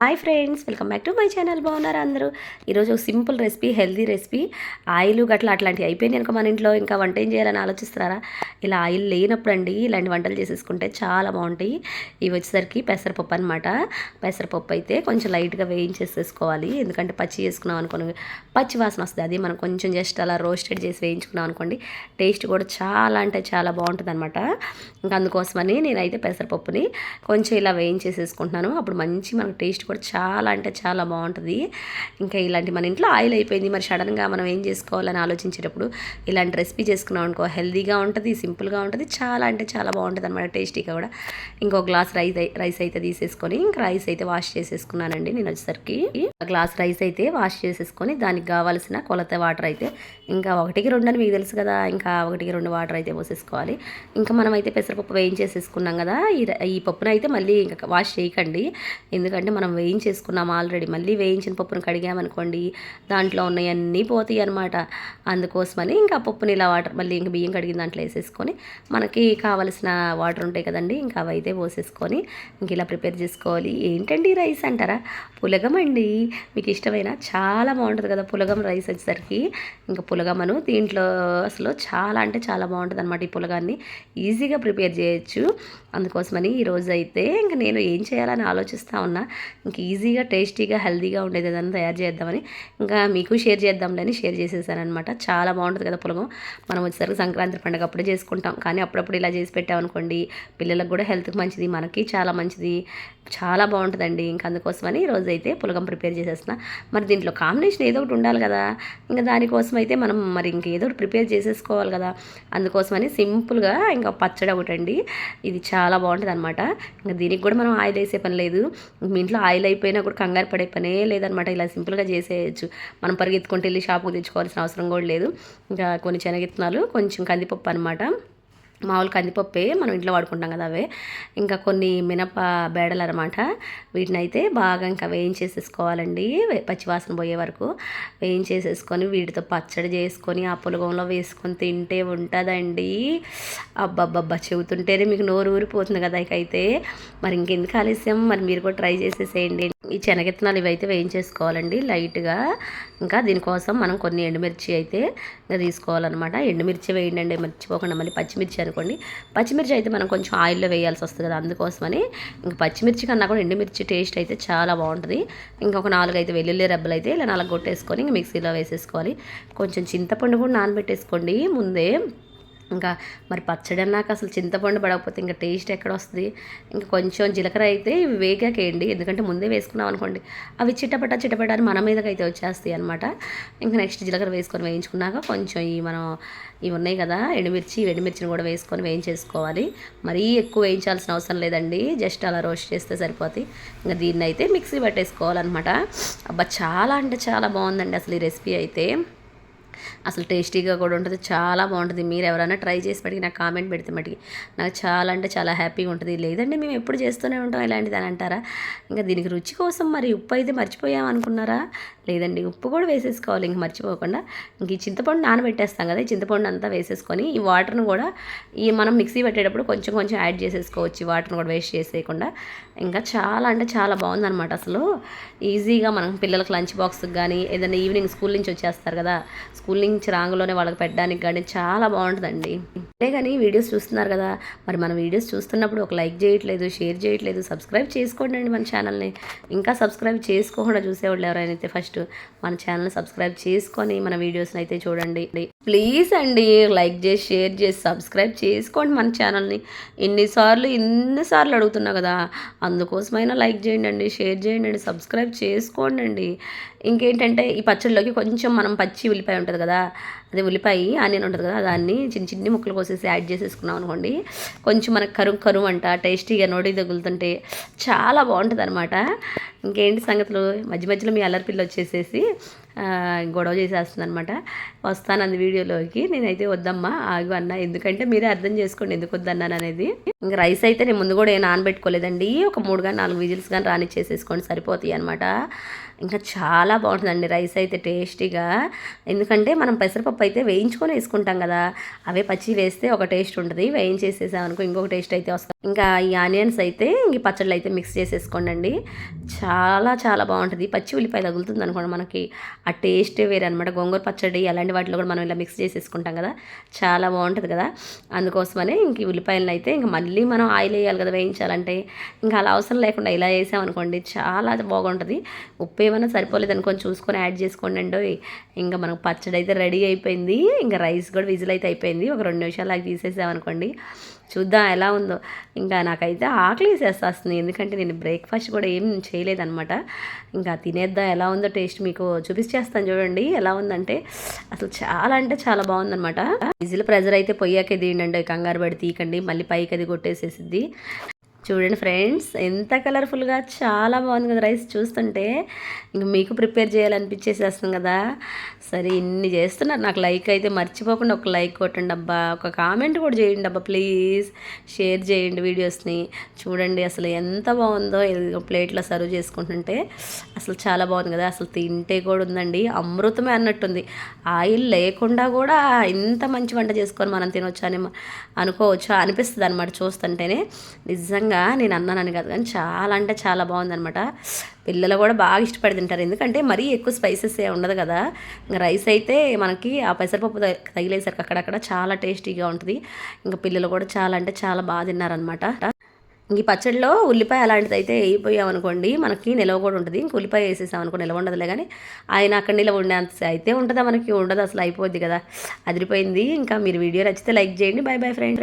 Hi friends, welcome back to my channel. బాగున్నారా అందరూ? ఈరోజు simple recipe, healthy recipe. Oil గట్లా అట్లాంటివి అయిపోయినాయి అనుకో మన ఇంట్లో, ఇంకా వంట ఏం చేయాలని ఆలోచిస్తారా? ఇలా ఆయిల్ లేనప్పుడు అండి ఇలాంటి వంటలు చేసేసుకుంటే చాలా బాగుంటాయి. ఇవి వచ్చేసరికి పెసరపప్పు అనమాట. పెసరపప్పు అయితే కొంచెం లైట్గా వేయించేసేసుకోవాలి, ఎందుకంటే పచ్చి చేసుకున్నాం అనుకోండి పచ్చి వాసన వస్తుంది. అది మనం కొంచెం జస్ట్ అలా రోస్టెడ్ చేసి వేయించుకున్నాం అనుకోండి టేస్ట్ కూడా చాలా అంటే చాలా బాగుంటుంది అనమాట. ఇంకా అందుకోసమని నేనైతే పెసరపప్పుని కొంచెం ఇలా వేయించేసేసుకుంటున్నాను. అప్పుడు మంచి మనకు టేస్ట్ కూడా చాలా అంటే చాలా బాగుంటుంది. ఇంకా ఇలాంటి మన ఇంట్లో ఆయిల్ అయిపోయింది, మరి సడన్గా మనం ఏం చేసుకోవాలని ఆలోచించేటప్పుడు ఇలాంటి రెసిపీ చేసుకున్నాం అనుకో హెల్తీగా ఉంటుంది, సింపుల్గా ఉంటుంది, చాలా అంటే చాలా బాగుంటుంది అనమాట, టేస్టీగా కూడా. ఇంకో గ్లాస్ రైస్ అయితే తీసేసుకొని ఇంకా రైస్ అయితే వాష్ చేసేసుకున్నానండి. నేను వచ్చేసరికి గ్లాస్ రైస్ అయితే వాష్ చేసేసుకొని దానికి కావాల్సిన కొలత వాటర్ అయితే ఇంకా 1కి 2 అని మీకు తెలుసు కదా, ఇంకా 1కి 2 వాటర్ అయితే పోసేసుకోవాలి. ఇంకా మనం అయితే పెసరపప్పు వేయించేసేసుకున్నాం కదా, ఈ పప్పును అయితే మళ్ళీ ఇంకా వాష్ చేయకండి, ఎందుకంటే మనం వేయించేసుకున్నాం ఆల్రెడీ. మళ్ళీ వేయించిన పప్పును కడిగామనుకోండి దాంట్లో ఉన్నవన్నీ పోతాయి అనమాట. అందుకోసమని ఇంకా పప్పుని ఇలా వాటర్ మళ్ళీ ఇంకా బియ్యం కడిగిన దాంట్లో వేసేసుకొని మనకి కావలసిన వాటర్ ఉంటాయి కదండి, ఇంకా అవి అయితే పోసేసుకొని ఇంక ఇలా ప్రిపేర్ చేసుకోవాలి. ఏంటండి రైస్ అంటారా? పులగం అండి. మీకు ఇష్టమైన చాలా బాగుంటుంది కదా పులగం రైస్ వచ్చేసరికి. ఇంకా పులగమను దీంట్లో అసలు చాలా అంటే చాలా బాగుంటుంది అనమాట. ఈ పులగాన్ని ఈజీగా ప్రిపేర్ చేయొచ్చు. అందుకోసమని ఈరోజు అయితే ఇంకా నేను ఏం చేయాలని ఆలోచిస్తూ ఉన్నా. ఇంక ఈజీగా టేస్టీగా హెల్తీగా ఉండేది ఏదైనా తయారు చేద్దామని ఇంకా మీకు షేర్ చేద్దాంలేని షేర్ చేసేసానమాట. చాలా బాగుంటుంది కదా పులగం. మనం వచ్చేసరికి సంక్రాంతి పండుగ అప్పుడే చేసుకుంటాం, కానీ అప్పుడప్పుడు ఇలా చేసి పెట్టామనుకోండి పిల్లలకు కూడా హెల్త్కి మంచిది, మనకి చాలా మంచిది, చాలా బాగుంటుందండి. ఇంకా అందుకోసమని ఈరోజు అయితే పులగం ప్రిపేర్ చేసేస్తున్నా. మరి దీంట్లో కాంబినేషన్ ఏదో ఒకటి ఉండాలి కదా, ఇంకా దానికోసం అయితే మనం మరి ఇంకేదో ఒకటి ప్రిపేర్ చేసేసుకోవాలి కదా. అందుకోసమని సింపుల్గా ఇంకా పచ్చడి ఒకటి అండి, ఇది చాలా బాగుంటుంది అనమాట. ఇంకా దీనికి కూడా మనం ఆయిల్ వేసే పని లేదు. మీ ఇంట్లో ఆయిల్ అయిపోయినా కూడా కంగారు పడే పనే లేదనమాట. ఇలా సింపుల్గా చేసేయచ్చు. మనం పరిగెత్తుకుంటూ వెళ్ళి షాపుకి తెచ్చుకోవాల్సిన అవసరం కూడా లేదు. ఇంకా కొన్ని శనగిత్తనాలు, కొంచెం కందిపప్పు అనమాట, మామూలు కందిపప్పే మనం ఇంట్లో వాడుకుంటాం కదా అవే. ఇంకా కొన్ని మినప బేడలు అనమాట. వీటిని అయితే బాగా ఇంకా వేయించేసేసుకోవాలండి, పచ్చివాసన పోయే వరకు వేయించేసేసుకొని వీటితో పచ్చడి చేసుకొని ఆ పులగంలో వేసుకొని తింటే ఉంటుందండి. అబ్బబ్బబ్బా, చెబుతుంటేనే మీకు నోరు ఊరిపోతుంది కదా. ఇకైతే మరి ఇంకెందుకు ఆలస్యం, మరి మీరు కూడా ట్రై చేసేసేయండి. ఈ శనగిత్తనాలు ఇవైతే వేయించేసుకోవాలండి లైట్గా. ఇంకా దీనికోసం మనం కొన్ని ఎండుమిర్చి అయితే తీసుకోవాలన్నమాట. ఎండుమిర్చి వేయండి, మర్చిపోకుండా. మళ్ళీ పచ్చిమిర్చి అనుకోండి, పచ్చిమిర్చి అయితే మనం కొంచెం ఆయిల్లో వేయాల్సి వస్తుంది కదా, అందుకోసమని ఇంకా పచ్చిమిర్చి కన్నా కూడా ఎండుమిర్చి టేస్ట్ అయితే చాలా బాగుంటుంది. ఇంకొక 4 అయితే వెల్లుల్లి రెబ్బలు అయితే ఇలా 4 కొట్టేసుకొని ఇంకా మిక్సీలో వేసేసుకోవాలి. కొంచెం చింతపండు కూడా నానబెట్టేసుకోండి ముందే. ఇంకా మరి పచ్చడి అన్నాక అసలు చింతపండు పడకపోతే ఇంకా టేస్ట్ ఎక్కడ వస్తుంది. ఇంకా కొంచెం జీలకర్ర అయితే ఇవి వేగాకేయండి, ఎందుకంటే ముందే వేసుకున్నాం అనుకోండి అవి చిటపట అని మన మీదకి అయితే వచ్చేస్తాయి అనమాట. ఇంకా నెక్స్ట్ జీలకర్ర వేసుకొని వేయించుకున్నాక కొంచెం ఇవి ఉన్నాయి కదా ఎండుమిర్చిని కూడా వేసుకొని వేయించేసుకోవాలి. మరీ ఎక్కువ వేయించాల్సిన అవసరం లేదండి, జస్ట్ అలా రోస్ట్ చేస్తే సరిపోతాయి. ఇంకా దీన్ని అయితే మిక్సీ పట్టేసుకోవాలన్నమాట. అబ్బా, చాలా అంటే చాలా బాగుందండి అసలు ఈ రెసిపీ అయితే. అసలు టేస్టీగా కూడా ఉంటుంది, చాలా బాగుంటుంది. మీరు ఎవరైనా ట్రై చేసి మటుకి నాకు కామెంట్ పెడితే మటుకి నాకు చాలా అంటే చాలా హ్యాపీగా ఉంటుంది. లేదండి మేము ఎప్పుడు చేస్తూనే ఉంటాం ఇలాంటిది అని అంటారా? ఇంకా దీనికి రుచి కోసం మరి ఉప్పు అయితే మర్చిపోయాం అనుకున్నారా? లేదండి, ఉప్పు కూడా వేసేసుకోవాలి ఇంక మర్చిపోకుండా. ఇంక ఈ చింతపండు నానబెట్టేస్తాం కదా, ఈ చింతపండు అంతా వేసేసుకొని ఈ వాటర్ను కూడా మనం మిక్సీ పెట్టేటప్పుడు కొంచెం కొంచెం యాడ్ చేసేసుకోవచ్చు, ఈ వాటర్ను కూడా వేస్ట్ చేసేయకుండా. ఇంకా చాలా అంటే చాలా బాగుందన్నమాట. అసలు ఈజీగా మనం పిల్లలకు లంచ్ బాక్స్కి కానీ ఏదైనా ఈవినింగ్ స్కూల్ నుంచి వచ్చేస్తారు కదా, స్కూల్ నుంచి రాంగ్లోనే వాళ్ళకి పెట్టడానికి కానీ చాలా బాగుంటుందండి. అదే కానీ వీడియోస్ చూస్తున్నారు కదా, మరి మన వీడియోస్ చూస్తున్నప్పుడు ఒక లైక్ చేయట్లేదు, షేర్ చేయట్లేదు, సబ్స్క్రైబ్ చేసుకోండి అండి మన ఛానల్ని. ఇంకా సబ్స్క్రైబ్ చేసుకోకుండా చూసేవాళ్ళు ఎవరైనా అయితే ఫస్ట్ మన ఛానల్ని సబ్స్క్రైబ్ చేసుకొని మన వీడియోస్ని అయితే చూడండి ప్లీజ్ అండి. లైక్ చేసి షేర్ చేసి సబ్స్క్రైబ్ చేసుకోండి మన ఛానల్ని. ఎన్నిసార్లు అడుగుతున్నా కదా, అందుకోసమైనా లైక్ చేయండి అండి, షేర్ చేయండి అండి, సబ్స్క్రైబ్ చేసుకోండి అండి. ఇంకేంటంటే ఈ పచ్చడిలోకి కొంచెం మనం పచ్చి ఉల్లిపాయ ఉంటుంది కదా, అదే ఉల్లిపాయ ఆనియన్ ఉంటుంది కదా, దాన్ని చిన్ని ముక్కలు కోసేసి యాడ్ చేసేసుకున్నాం అనుకోండి కొంచెం మనకు కరుం అంట టేస్టీగా నోటి తగులుతుంటే చాలా బాగుంటుంది అనమాట. ఇంకేంటి సంగతులు? మధ్యలో మీ అల్లరి పిల్ల వచ్చేసేసి గొడవ చేసేస్తుంది అనమాట. వస్తానంది వీడియోలోకి. నేనైతే వద్దమ్మా ఆగు అన్న, ఎందుకంటే మీరే అర్థం చేసుకోండి ఎందుకు వద్దన్నాను అనేది. ఇంకా రైస్ అయితే నేను ముందు కూడా ఏం నానబెట్టుకోలేదండి, ఒక 3 కానీ 4 విజిల్స్ కానీ రానిచ్చేసేసుకోండి సరిపోతాయి అనమాట. ఇంకా చాలా బాగుంటుందండి రైస్ అయితే టేస్టీగా. ఎందుకంటే మనం పెసరపప్పు శనగపప్పు అయితే వేయించుకొని వేసుకుంటాం కదా, అవే పచ్చి వేస్తే ఒక టేస్ట్ ఉంటుంది, వేయించేసేసామనుకో ఇంకొక టేస్ట్ అయితే వస్తుంది. ఇంకా ఈ ఆనియన్స్ అయితే ఈ పచ్చళ్ళు అయితే మిక్స్ చేసేసుకోండి. చాలా చాలా బాగుంటుంది. పచ్చి ఉల్లిపాయ తగులుతుంది అనుకోండి మనకి ఆ టేస్టే వేరే అనమాట. గోంగూర పచ్చడి అలాంటి వాటిలో కూడా మనం ఇలా మిక్స్ చేసేసుకుంటాం కదా, చాలా బాగుంటుంది కదా. అందుకోసమనే ఇంక ఈ ఉల్లిపాయలను అయితే ఇంక మళ్ళీ మనం ఆయిల్ వేయాలి కదా వేయించాలంటే, ఇంకా అలా అవసరం లేకుండా ఇలా వేసామనుకోండి చాలా బాగుంటుంది. ఉప్పు ఏమైనా సరిపోలేదు అనుకొని చూసుకొని యాడ్ చేసుకోండి అండి. ఇంకా మనకు పచ్చడి అయితే రెడీ అయిపోయింది. ఇంకా రైస్ కూడా విజిల్ అయితే అయిపోయింది. ఒక 2 నిమిషాలు అలా తీసేసామనుకోండి. చూద్దాం ఎలా ఉందో. ఇంకా నాకైతే ఆకలి వేసేస్తుంది, ఎందుకంటే నేను బ్రేక్ఫాస్ట్ కూడా ఏం చేయలేదన్నమాట. ఇంకా తినేద్దాం ఎలా ఉందో టేస్ట్ మీకు చూపించేస్తాను చూడండి ఎలా ఉందంటే. అసలు చాలా అంటే చాలా బాగుందన్నమాట. విజిల్ ప్రెజర్ అయితే పొయ్యాకే తీయండి, కంగారు పడి తీయకండి, మళ్ళీ పైకి అది కొట్టేసేసిద్ది. చూడండి ఫ్రెండ్స్ ఎంత కలర్ఫుల్గా చాలా బాగుంది కదా రైస్ చూస్తుంటే. ఇంక మీకు ప్రిపేర్ చేయాలనిపించేసేస్తుంది కదా. సరే ఇన్ని చేస్తున్నారు, నాకు లైక్ అయితే మర్చిపోకుండా ఒక లైక్ కొట్టండి అబ్బా, ఒక కామెంట్ కూడా చేయండి అబ్బా ప్లీజ్, షేర్ చేయండి వీడియోస్ని. చూడండి అసలు ఎంత బాగుందో, ప్లేట్లో సర్వ్ చేసుకుంటుంటే అసలు చాలా బాగుంది కదా. అసలు తింటే కూడా ఉందండి అమృతమే అన్నట్టుంది. ఆయిల్ లేకుండా కూడా ఇంత మంచి వంట చేసుకొని మనం తినొచ్చు అని అనుకోవచ్చు అనిపిస్తుంది అనమాట చూస్తుంటేనే. నిజంగా నేను అన్నానని కాదు కానీ చాలా అంటే చాలా బాగుందనమాట. పిల్లలు కూడా బాగా ఇష్టపడి తింటారు, ఎందుకంటే మరీ ఎక్కువ స్పైసెస్ ఏ ఉండదు కదా. ఇంకా రైస్ అయితే మనకి ఆ పెసరపప్పు తగిలేసరికి అక్కడక్కడ చాలా టేస్టీగా ఉంటుంది. ఇంకా పిల్లలు కూడా చాలా అంటే చాలా బాగా తిన్నారనమాట. ఇంక ఈ పచ్చడిలో ఉల్లిపాయ అలాంటిది అయితే వేయిపోయామనుకోండి మనకి నిలవ కూడా ఉంటుంది. ఇంక ఉల్లిపాయ వేసేసామనుకో నిలవ ఉండదులే, కానీ ఆయన అక్కడ నిలవ ఉండేంత అయితే ఉంటుందా మనకి, ఉండదు అసలు, అయిపోద్ది కదా. అదిరిపోయింది. ఇంకా మీరు వీడియో నచ్చితే లైక్ చేయండి. By by friend.